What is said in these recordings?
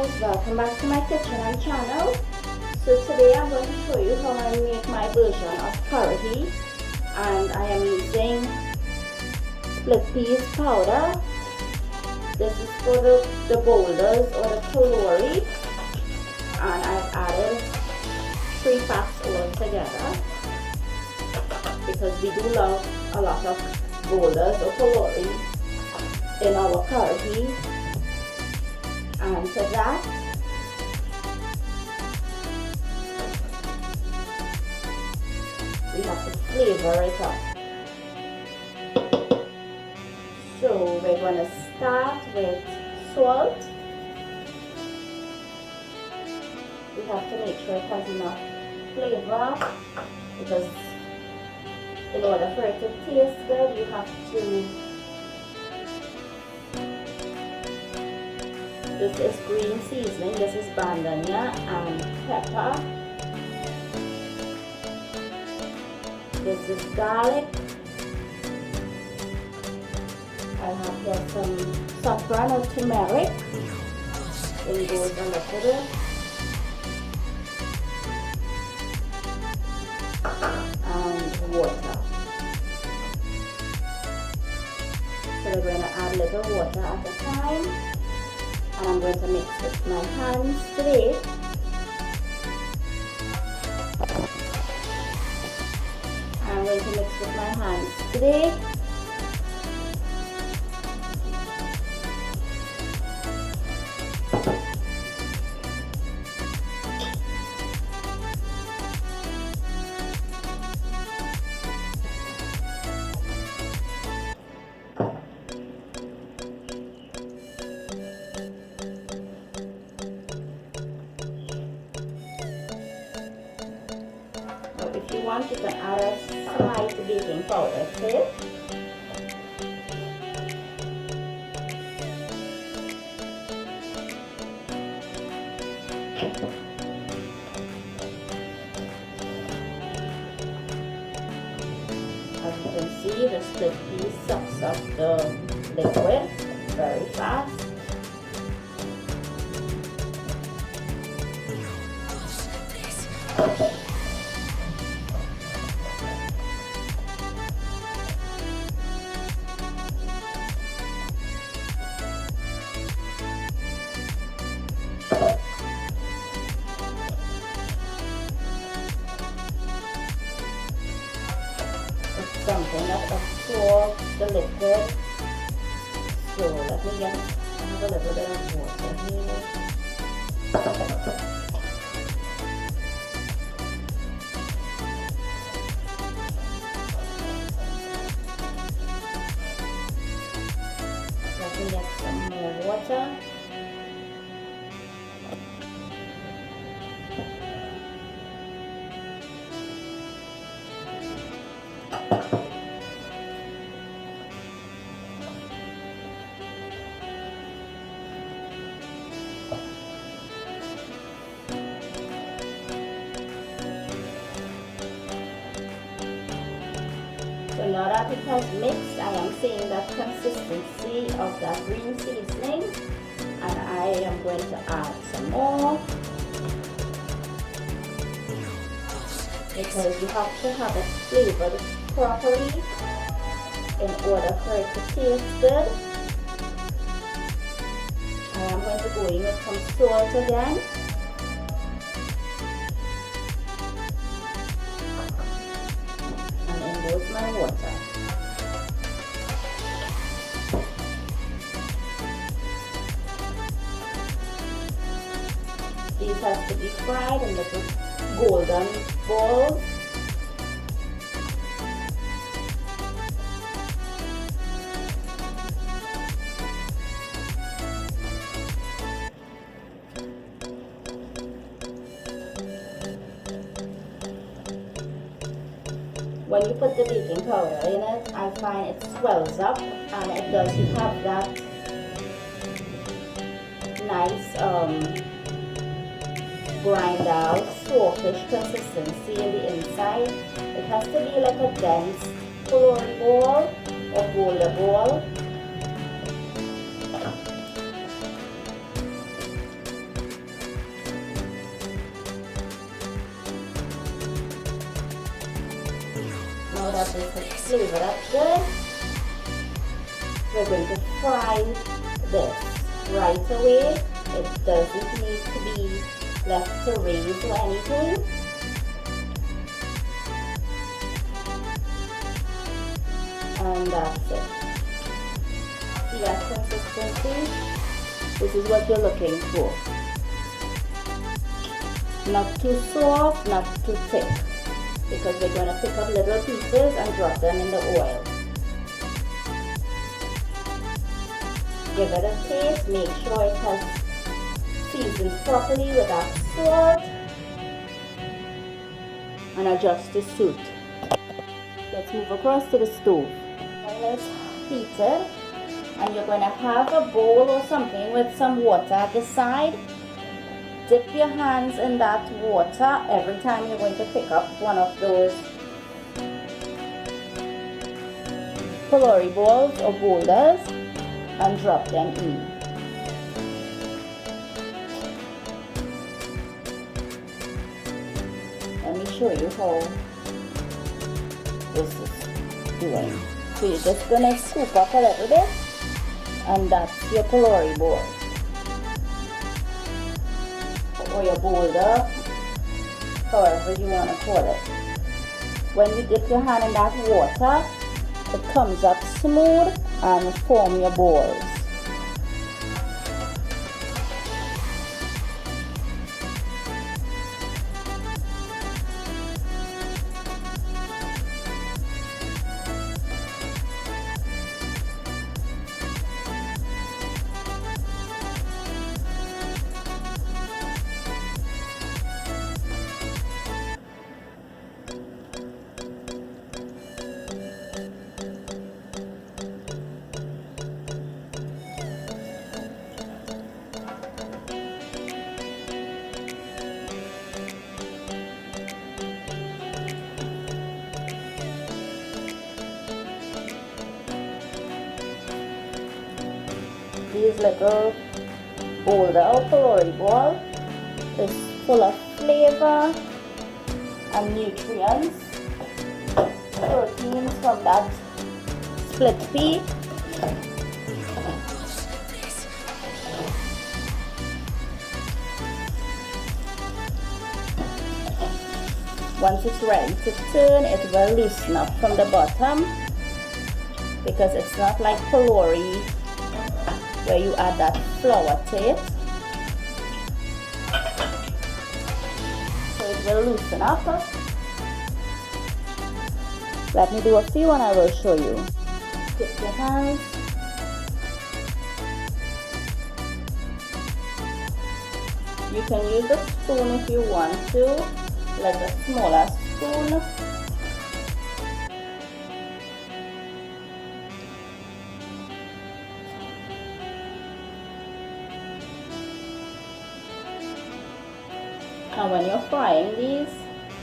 guys, welcome back to my kitchen and channel. So today I'm going to show you how I make my version of karhi, and I am using split peas powder. This is for the boulders or the pholourie, and I've added 3 packs all together because we do love a lot of boulders or pholourie in our karhi. And to that, we have to flavor it up. So we're going to start with salt. We have to make sure it has enough flavor, because in order for it to taste good, you have to. This is green seasoning, this is bandanya and pepper. This is garlic. I have here some saffron or tumeric. It goes a little bit. And water. So we're going to add a little water at a time. And I'm going to mix with my hands today. I'm going to mix with my hands today. If you want, you can add a slight baking powder to it. As you can see, the split pea sucks up the liquid very fast. Something that absorbs the liquid. So let me get a little bit of water here. Let me get some more water. So now that it has mixed, I am seeing that consistency of that green seasoning, and I am going to add some more, because you have to have it flavored properly in order for it to taste good. I am going to go in with some salt again. My water. These have to be fried in little golden balls. When you put the baking powder in it, I find it swells up, and it does have that nice grind out, softish consistency in the inside. It has to be like a dense flavorful ball or boulder ball. know that this is flavored up good. We're going to fry this right away. It doesn't need to be left to raise or anything. And that's it. See that consistency? This is what you're looking for. Not too soft, not too thick, because we're going to pick up little pieces and drop them in the oil. Give it a taste, make sure it has seasoned properly with that salt, and adjust to suit. Let's move across to the stove. Oil is heated, and you're going to have a bowl or something with some water at the side. Dip your hands in that water every time you're going to pick up one of those pholourie balls or boulders and drop them in. Let me show you how this is doing. So you're just going to scoop up a little bit, and that's your pholourie ball or your boulder, however you want to call it. When you dip your hand in that water, it comes up smooth and form your balls. These little boulder or pholourie ball is full of flavor and nutrients, proteins from that split pea. Once it's ready to turn, it will loosen up from the bottom, because it's not like pholourie where you add that flour to it. So it will loosen up. Let me do a few and I will show you. Dip your hands. You can use a spoon if you want to, like a smaller spoon. And when you're frying these,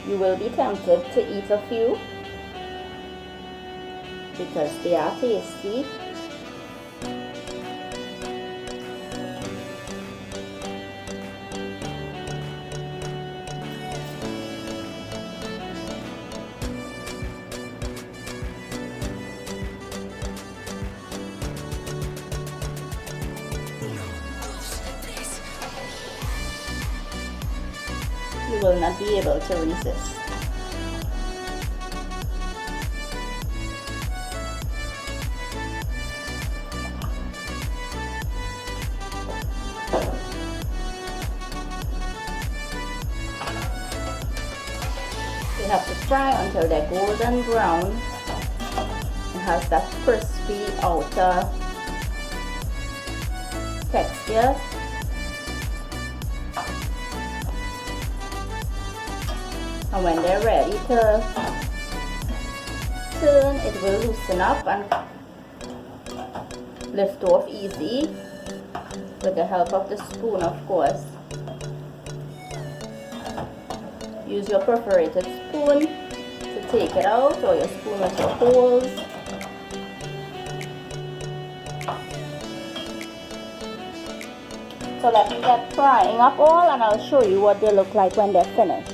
you will be tempted to eat a few because they are tasty. You will not be able to resist. You have to fry until they're golden brown. It has that crispy outer texture. And when they're ready to turn, it will loosen up and lift off easy with the help of the spoon, of course. Use your perforated spoon to take it out, or your spoon with your holes. So let me get frying up all, and I'll show you what they look like when they're finished.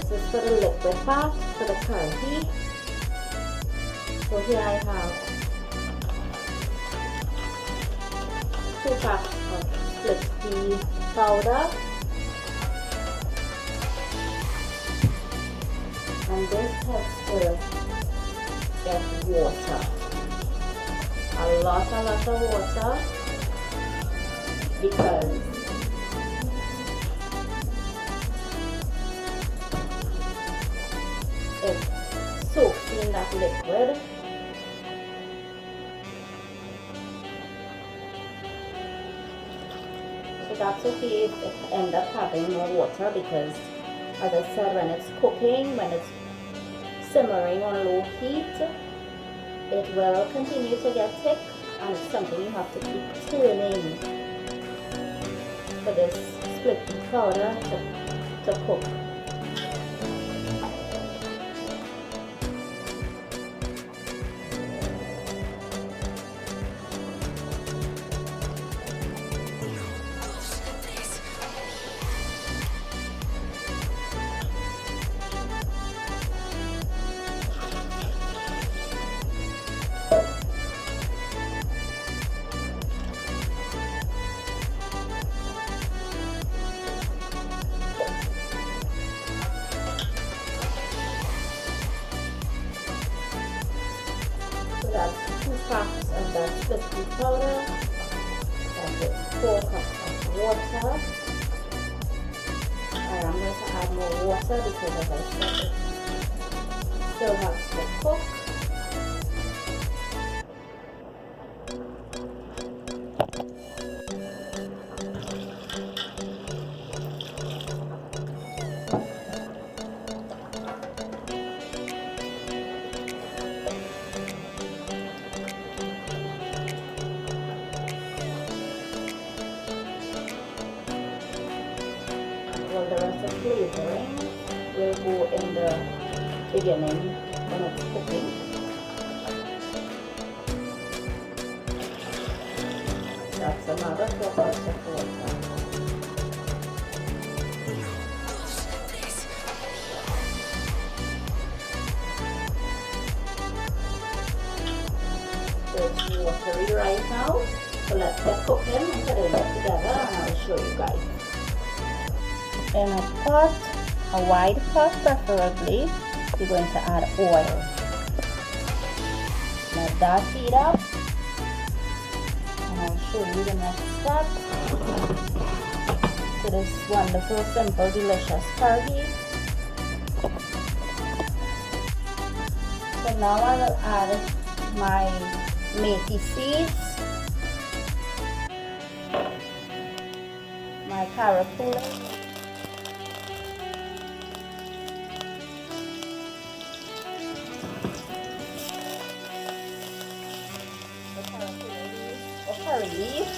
this is for the liquid part, for the karhi. So here I have 2 cups of split pea powder, and this has to get water, a lot of water, because it soaks in that liquid. So that's okay if it ends up having more water, because as I said, when it's cooking, when it's simmering on low heat, it will continue to get thick, and it's something you have to keep turning for this split pea powder to cook. So that's 2 cups of that split pea powder, and it's 4 cups of water. I am going to add more water because, as I said, it still has to cook. Well, the rest of flavoring will go in the beginning when it's cooking. That's another 4 cups of water. So it's watery right now. So let's get cooking and put it together, and I'll show you guys. In a pot, a wide pot preferably, you're going to add oil. Let that heat up, and I'll show you the next step to this wonderful, simple, delicious karhi. So now I will add my methi seeds, my karhee, curry leaf,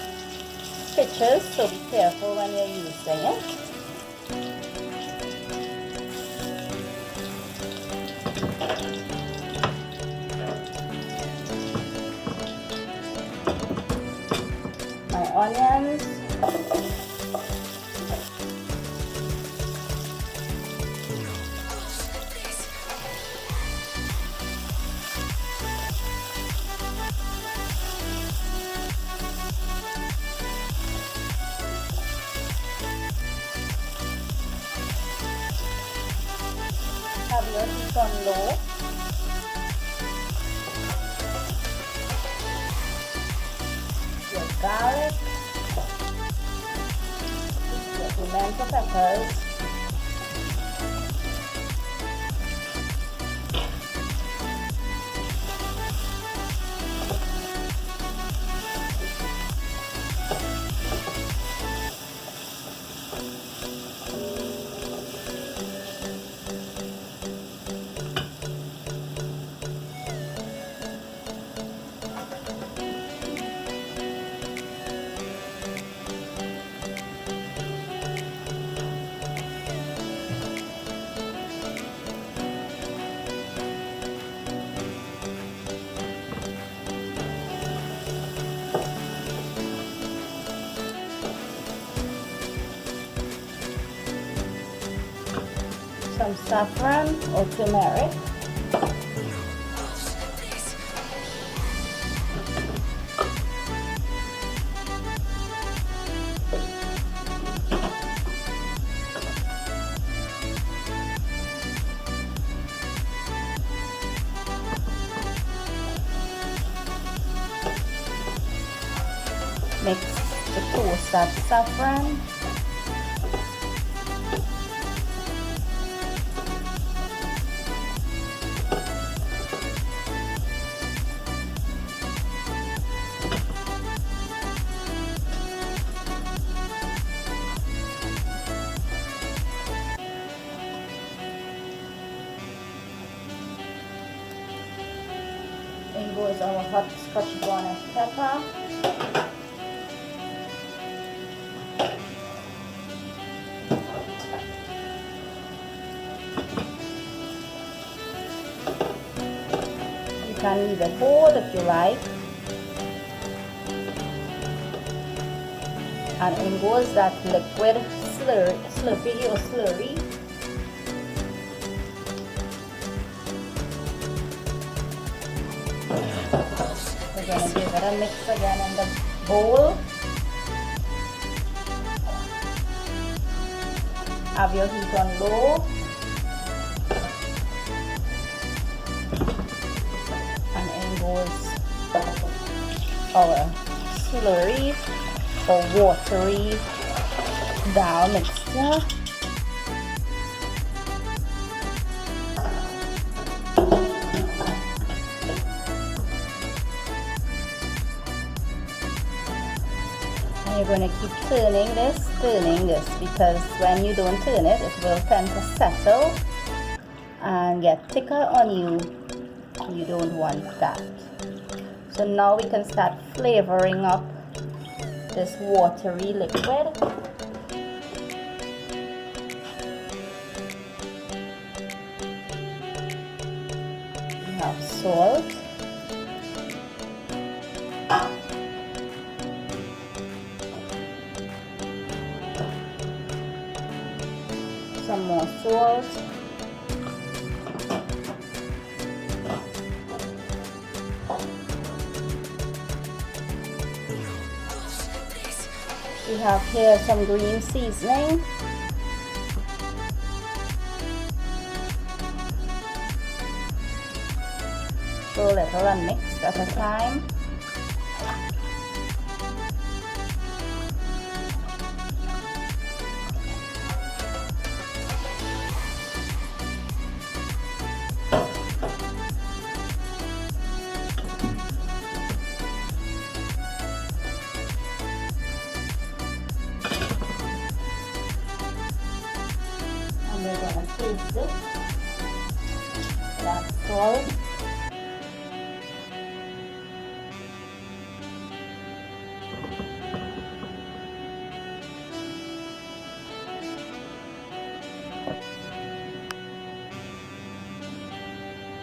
pitches, so be careful when you're using it. My onions, have your heat on low. Your garlic, your pimento peppers, some saffron or turmeric. Mix the toasted saffron. In goes our hot Scotch Bonnet pepper. You can leave it whole if you like. And in goes that liquid slurry or slurry. We're going to give it a mix again in the bowl. Have your heat on low. And in goes our slurry or watery dhal mixture. You're going to keep turning this, because when you don't turn it, it will tend to settle and get thicker on you. You don't want that. So now we can start flavoring up this watery liquid. We have salt. Some more salt. We have here some green seasoning. So little and mixed at a time. We're going to taste it. That's salt.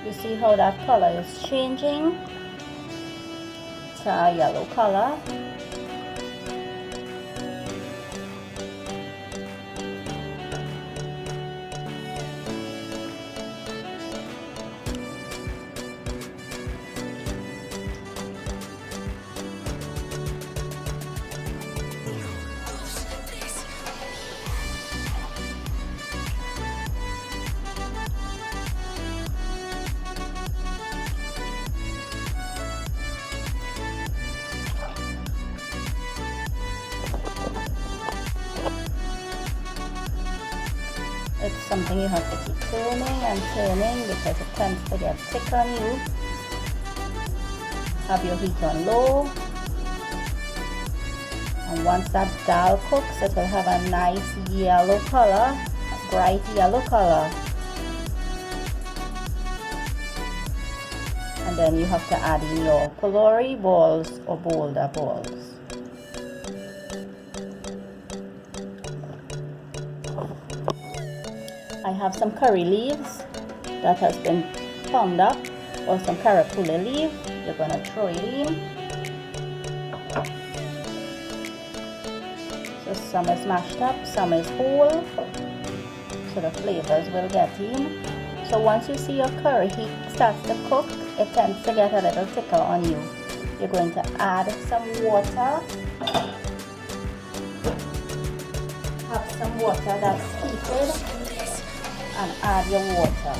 You see how that color is changing to a yellow color. It's something you have to keep turning and turning because it tends to get thick on you. Have your heat on low. And once that dhal cooks, it will have a nice yellow color, a bright yellow color. And then you have to add in your pholourie balls or boulder balls. I have some curry leaves that has been pounded up, or some karhee leaf. You're going to throw it in. So some is mashed up, some is whole. so the flavors will get in. So once you see your curry starts to cook, it tends to get a little thicker on you. You're going to add some water. Have some water that's heated and add your water.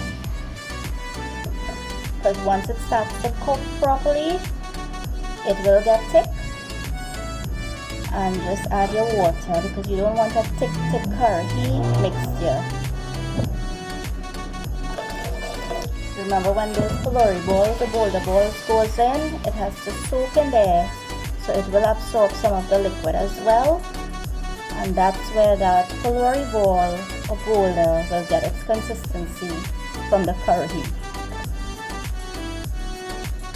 Because once it starts to cook properly, it will get thick. And just add your water because you don't want a thick karhi mixture. Remember when those flavorful balls, the boulder balls goes in, it has to soak in there so it will absorb some of the liquid as well. And that's where that flavorful ball or boulder will get its consistency from the karhi.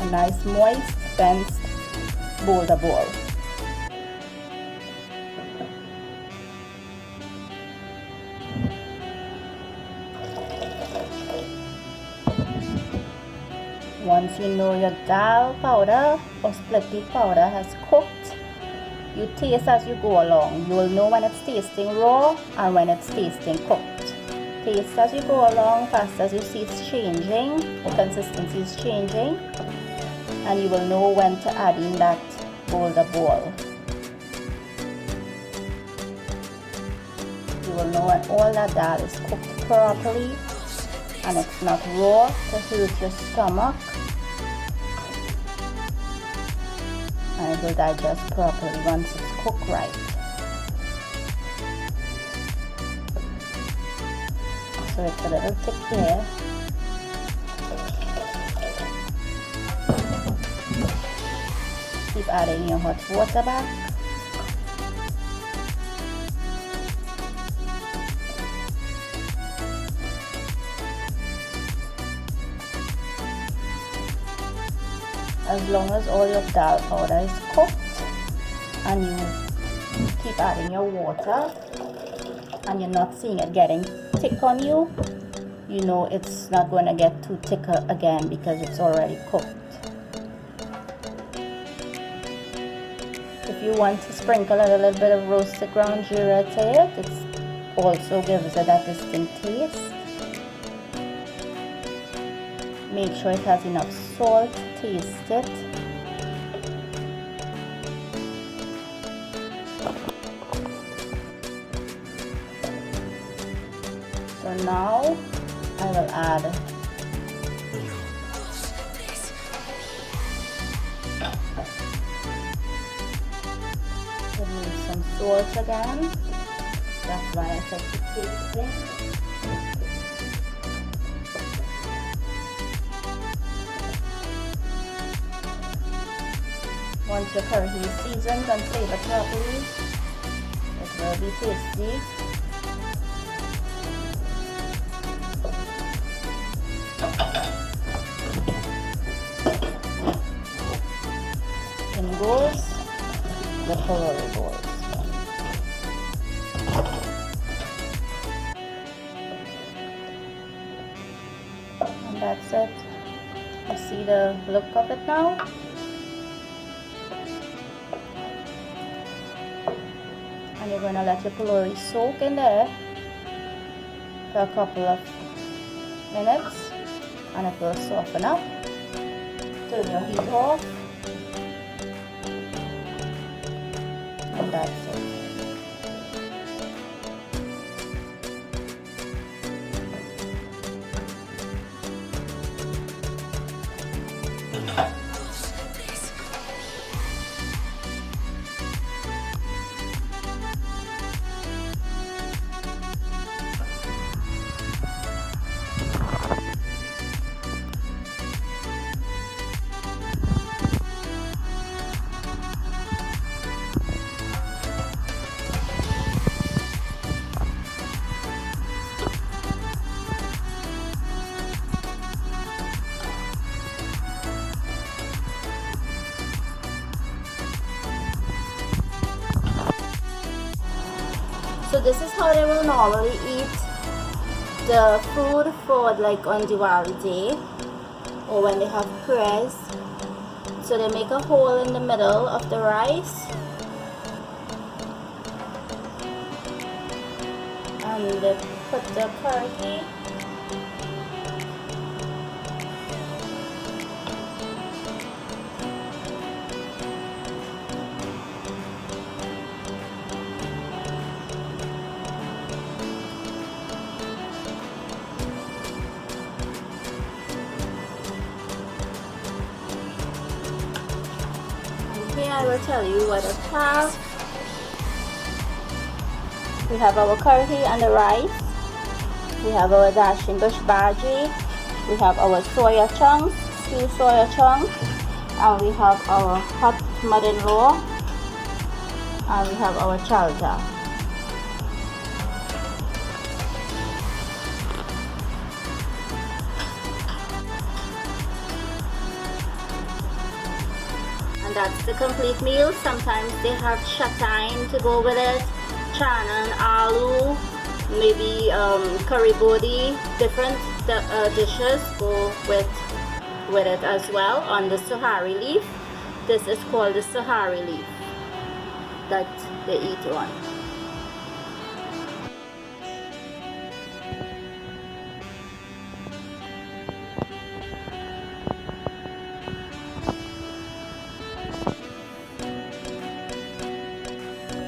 A nice moist, dense boulder ball. Once you know your dhal powder or split pea powder has cooked, you taste as you go along. You will know when it's tasting raw and when it's tasting cooked. Taste as you go along, fast as you see it's changing, the consistency is changing, and you will know when to add in that boulder ball. You will know when all that dhal is cooked properly and it's not raw to hurt your stomach, and it will digest properly once it's cooked right. So it's a little thick here. Keep adding your hot water back. As long as all your dhal powder is cooked and you keep adding your water and you're not seeing it getting thick on you, you know it's not going to get too thicker again because it's already cooked. If you want to sprinkle a little bit of roasted ground jeera to it, it also gives it that distinct taste. Make sure it has enough salt to taste it. So now I will add some salt again. That's why I said to taste it. Once your karhi is seasoned and flavored properly, it will be tasty. In goes the flavorful balls. And that's it. You see the look of it now? And you're going to let your pholourie soak in there for a couple of minutes and it will soften up. Turn your heat off and that's it. So this is how they will normally eat the food for like on Diwali day or when they have prayers. So they make a hole in the middle of the rice and they put the karhi. Here I will tell you what I have. We have our karhi and the rice. We have our dashing bush bhaji. We have our soya chunks, stewed soya chunks. And we have our hot mother-in-law. And we have our chalja. And that's the complete meal. Sometimes they have shatain to go with it, chana and aloo, maybe curry bodi. Different dishes go with it as well. On the sahari leaf, this is called the sahari leaf that they eat on.